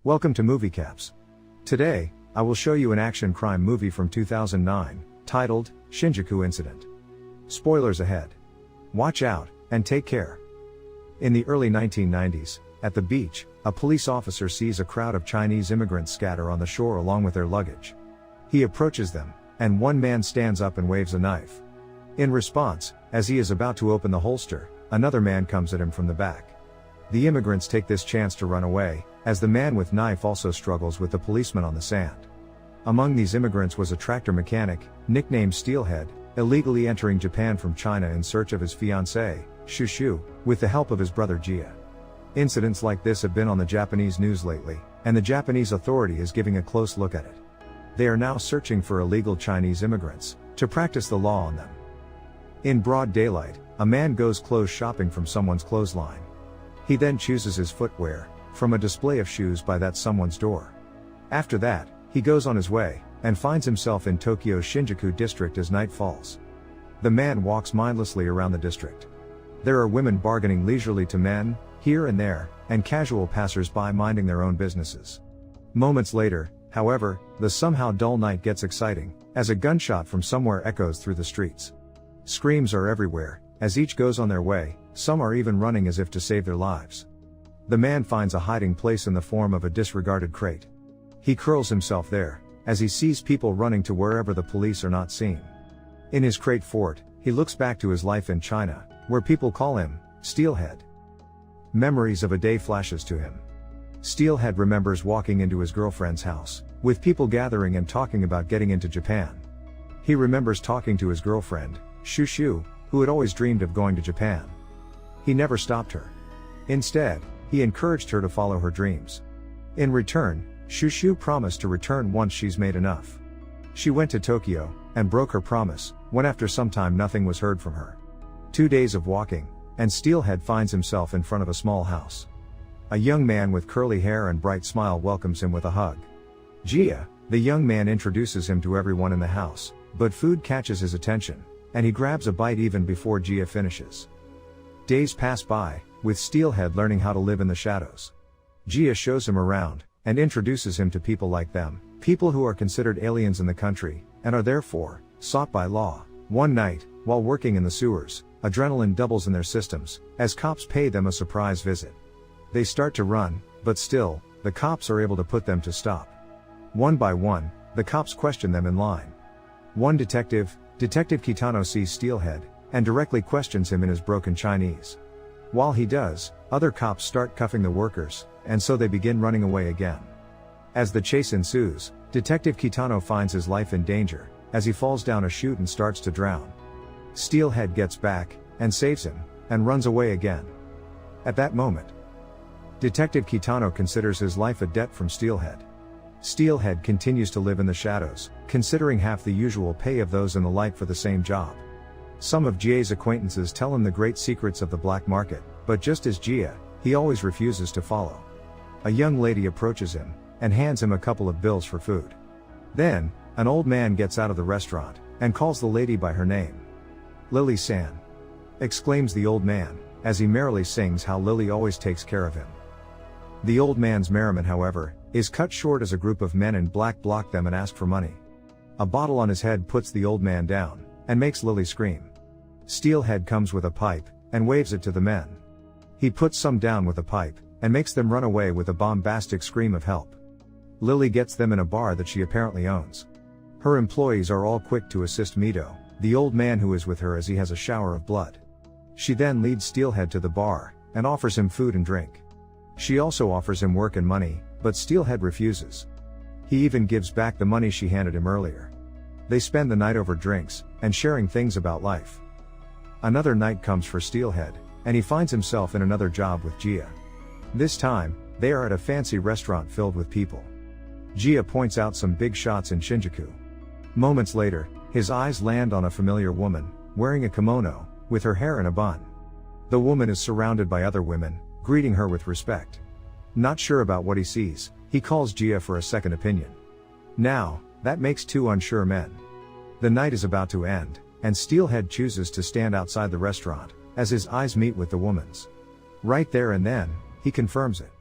Welcome to Movie Caps. Today, I will show you an action crime movie from 2009, titled, Shinjuku Incident. Spoilers ahead. Watch out, and take care. In the early 1990s, at the beach, a police officer sees a crowd of Chinese immigrants scatter on the shore along with their luggage. He approaches them, and one man stands up and waves a knife. In response, as he is about to open the holster, another man comes at him from the back. The immigrants take this chance to run away, as the man with knife also struggles with the policeman on the sand. Among these immigrants was a tractor mechanic, nicknamed Steelhead, illegally entering Japan from China in search of his fiancée, Shushu, with the help of his brother Jia. Incidents like this have been on the Japanese news lately, and the Japanese authority is giving a close look at it. They are now searching for illegal Chinese immigrants, to practice the law on them. In broad daylight, a man goes clothes shopping from someone's clothesline. He then chooses his footwear, from a display of shoes by that someone's door. After that, he goes on his way, and finds himself in Tokyo's Shinjuku district as night falls. The man walks mindlessly around the district. There are women bargaining leisurely to men, here and there, and casual passers-by minding their own businesses. Moments later, however, the somehow dull night gets exciting, as a gunshot from somewhere echoes through the streets. Screams are everywhere, as each goes on their way, some are even running as if to save their lives. The man finds a hiding place in the form of a disregarded crate. He curls himself there, as he sees people running to wherever the police are not seen. In his crate fort, he looks back to his life in China, where people call him, Steelhead. Memories of a day flashes to him. Steelhead remembers walking into his girlfriend's house, with people gathering and talking about getting into Japan. He remembers talking to his girlfriend, Shushu, who had always dreamed of going to Japan. He never stopped her. Instead, he encouraged her to follow her dreams. In return, Shushu promised to return once she's made enough. She went to Tokyo, and broke her promise, when after some time nothing was heard from her. 2 days of walking, and Steelhead finds himself in front of a small house. A young man with curly hair and bright smile welcomes him with a hug. Jia, the young man, introduces him to everyone in the house, but food catches his attention, and he grabs a bite even before Jia finishes. Days pass by, with Steelhead learning how to live in the shadows. Jia shows him around, and introduces him to people like them, people who are considered aliens in the country, and are therefore sought by law. One night, while working in the sewers, adrenaline doubles in their systems, as cops pay them a surprise visit. They start to run, but still, the cops are able to put them to stop. One by one, the cops question them in line. One Detective Kitano, sees Steelhead, and directly questions him in his broken Chinese. While he does, other cops start cuffing the workers, and so they begin running away again. As the chase ensues, Detective Kitano finds his life in danger, as he falls down a chute and starts to drown. Steelhead gets back, and saves him, and runs away again. At that moment, Detective Kitano considers his life a debt from Steelhead. Steelhead continues to live in the shadows, considering half the usual pay of those in the light for the same job. Some of Jia's acquaintances tell him the great secrets of the black market, but just as Jia, he always refuses to follow. A young lady approaches him, and hands him a couple of bills for food. Then, an old man gets out of the restaurant, and calls the lady by her name. "Lily-san," exclaims the old man, as he merrily sings how Lily always takes care of him. The old man's merriment, however, is cut short as a group of men in black block them and ask for money. A bottle on his head puts the old man down, and makes Lily scream. Steelhead comes with a pipe, and waves it to the men. He puts some down with a pipe, and makes them run away with a bombastic scream of help. Lily gets them in a bar that she apparently owns. Her employees are all quick to assist Mito, the old man who is with her, as he has a shower of blood. She then leads Steelhead to the bar, and offers him food and drink. She also offers him work and money, but Steelhead refuses. He even gives back the money she handed him earlier. They spend the night over drinks, and sharing things about life. Another night comes for Steelhead, and he finds himself in another job with Jia. This time, they are at a fancy restaurant filled with people. Jia points out some big shots in Shinjuku. Moments later, his eyes land on a familiar woman, wearing a kimono, with her hair in a bun. The woman is surrounded by other women, greeting her with respect. Not sure about what he sees, he calls Jia for a second opinion. Now, that makes two unsure men. The night is about to end, and Steelhead chooses to stand outside the restaurant, as his eyes meet with the woman's. Right there and then, he confirms it.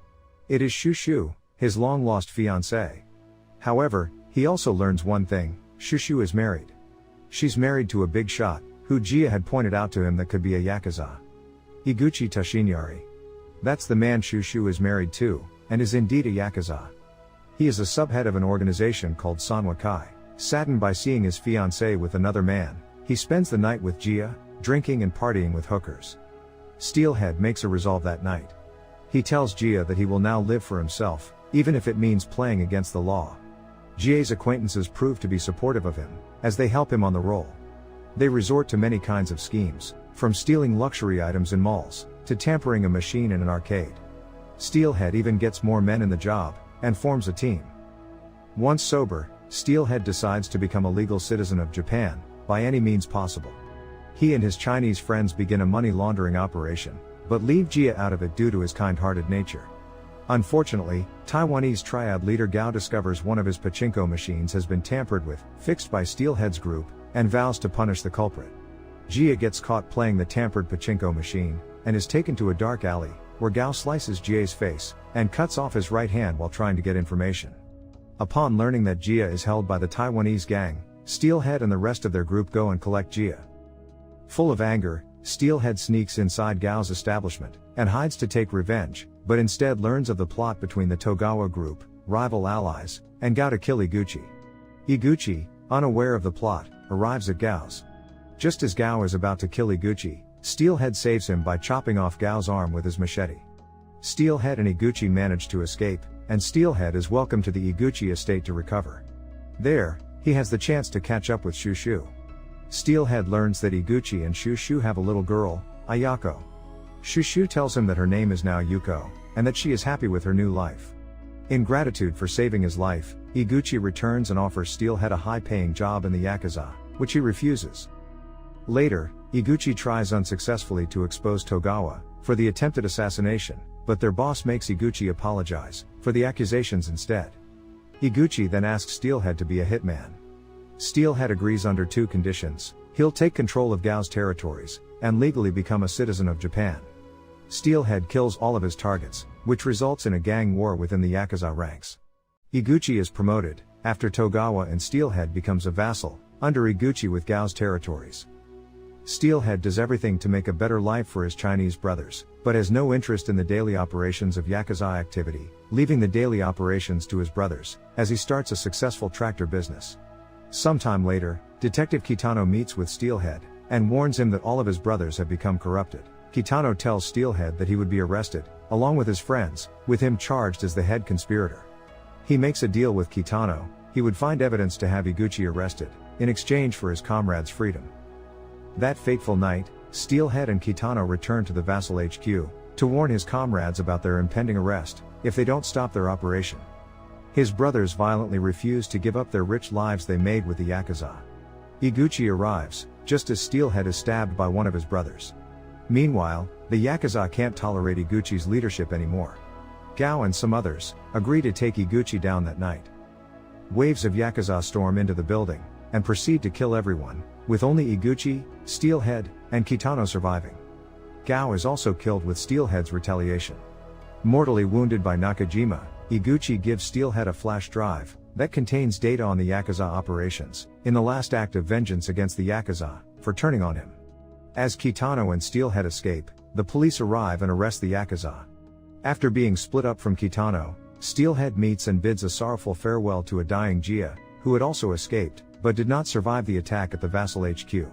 It is Shushu, his long-lost fiancée. However, he also learns one thing: Shushu is married. She's married to a big shot, who Jia had pointed out to him that could be a Yakuza. Iguchi Toshinyari. That's the man Shushu is married to, and is indeed a Yakuza. He is a subhead of an organization called Sanwa Kai. Saddened by seeing his fiancée with another man, he spends the night with Jia, drinking and partying with hookers. Steelhead makes a resolve that night. He tells Jia that he will now live for himself, even if it means playing against the law. Jia's acquaintances prove to be supportive of him, as they help him on the roll. They resort to many kinds of schemes, from stealing luxury items in malls, to tampering a machine in an arcade. Steelhead even gets more men in the job, and forms a team. Once sober, Steelhead decides to become a legal citizen of Japan, by any means possible. He and his Chinese friends begin a money laundering operation, but leave Jia out of it due to his kind-hearted nature. Unfortunately, Taiwanese triad leader Gao discovers one of his pachinko machines has been tampered with, fixed by Steelhead's group, and vows to punish the culprit. Jia gets caught playing the tampered pachinko machine, and is taken to a dark alley, where Gao slices Jia's face, and cuts off his right hand while trying to get information. Upon learning that Jia is held by the Taiwanese gang, Steelhead and the rest of their group go and collect Jia. Full of anger, Steelhead sneaks inside Gao's establishment, and hides to take revenge, but instead learns of the plot between the Togawa group, rival allies, and Gao to kill Iguchi. Iguchi, unaware of the plot, arrives at Gao's. Just as Gao is about to kill Iguchi, Steelhead saves him by chopping off Gao's arm with his machete. Steelhead and Iguchi manage to escape, and Steelhead is welcomed to the Iguchi estate to recover. There, he has the chance to catch up with Shushu. Steelhead learns that Iguchi and Shushu have a little girl, Ayako. Shushu tells him that her name is now Yuko, and that she is happy with her new life. In gratitude for saving his life, Iguchi returns and offers Steelhead a high-paying job in the Yakuza, which he refuses. Later, Iguchi tries unsuccessfully to expose Togawa for the attempted assassination, but their boss makes Iguchi apologize for the accusations instead. Iguchi then asks Steelhead to be a hitman. Steelhead agrees under two conditions: he'll take control of Gao's territories, and legally become a citizen of Japan. Steelhead kills all of his targets, which results in a gang war within the Yakuza ranks. Iguchi is promoted, after Togawa and Steelhead becomes a vassal, under Iguchi with Gao's territories. Steelhead does everything to make a better life for his Chinese brothers, but has no interest in the daily operations of Yakuza activity, leaving the daily operations to his brothers, as he starts a successful tractor business. Sometime later, Detective Kitano meets with Steelhead, and warns him that all of his brothers have become corrupted. Kitano tells Steelhead that he would be arrested, along with his friends, with him charged as the head conspirator. He makes a deal with Kitano: he would find evidence to have Iguchi arrested, in exchange for his comrades' freedom. That fateful night, Steelhead and Kitano return to the Vassal HQ, to warn his comrades about their impending arrest, if they don't stop their operation. His brothers violently refuse to give up their rich lives they made with the Yakuza. Iguchi arrives, just as Steelhead is stabbed by one of his brothers. Meanwhile, the Yakuza can't tolerate Iguchi's leadership anymore. Gao and some others agree to take Iguchi down that night. Waves of Yakuza storm into the building, and proceed to kill everyone, with only Iguchi, Steelhead, and Kitano surviving. Gao is also killed with Steelhead's retaliation. Mortally wounded by Nakajima, Iguchi gives Steelhead a flash drive that contains data on the Yakuza operations, in the last act of vengeance against the Yakuza, for turning on him. As Kitano and Steelhead escape, the police arrive and arrest the Yakuza. After being split up from Kitano, Steelhead meets and bids a sorrowful farewell to a dying Jia, who had also escaped, but did not survive the attack at the Vassal HQ.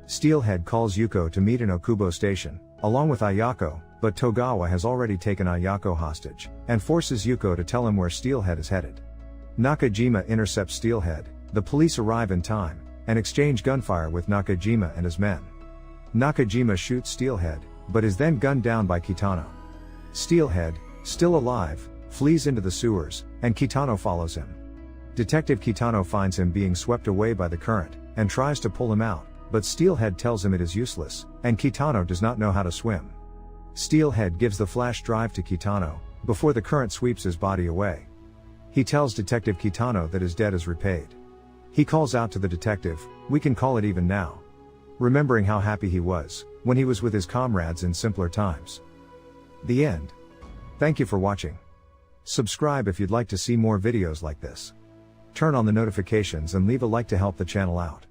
Steelhead calls Yuko to meet in Okubo Station, along with Ayako, but Togawa has already taken Ayako hostage, and forces Yuko to tell him where Steelhead is headed. Nakajima intercepts Steelhead, the police arrive in time, and exchange gunfire with Nakajima and his men. Nakajima shoots Steelhead, but is then gunned down by Kitano. Steelhead, still alive, flees into the sewers, and Kitano follows him. Detective Kitano finds him being swept away by the current, and tries to pull him out, but Steelhead tells him it is useless, and Kitano does not know how to swim. Steelhead gives the flash drive to Kitano, before the current sweeps his body away. He tells Detective Kitano that his debt is repaid. He calls out to the detective, "We can call it even now," remembering how happy he was when he was with his comrades in simpler times. The end. Thank you for watching. Subscribe if you'd like to see more videos like this. Turn on the notifications and leave a like to help the channel out.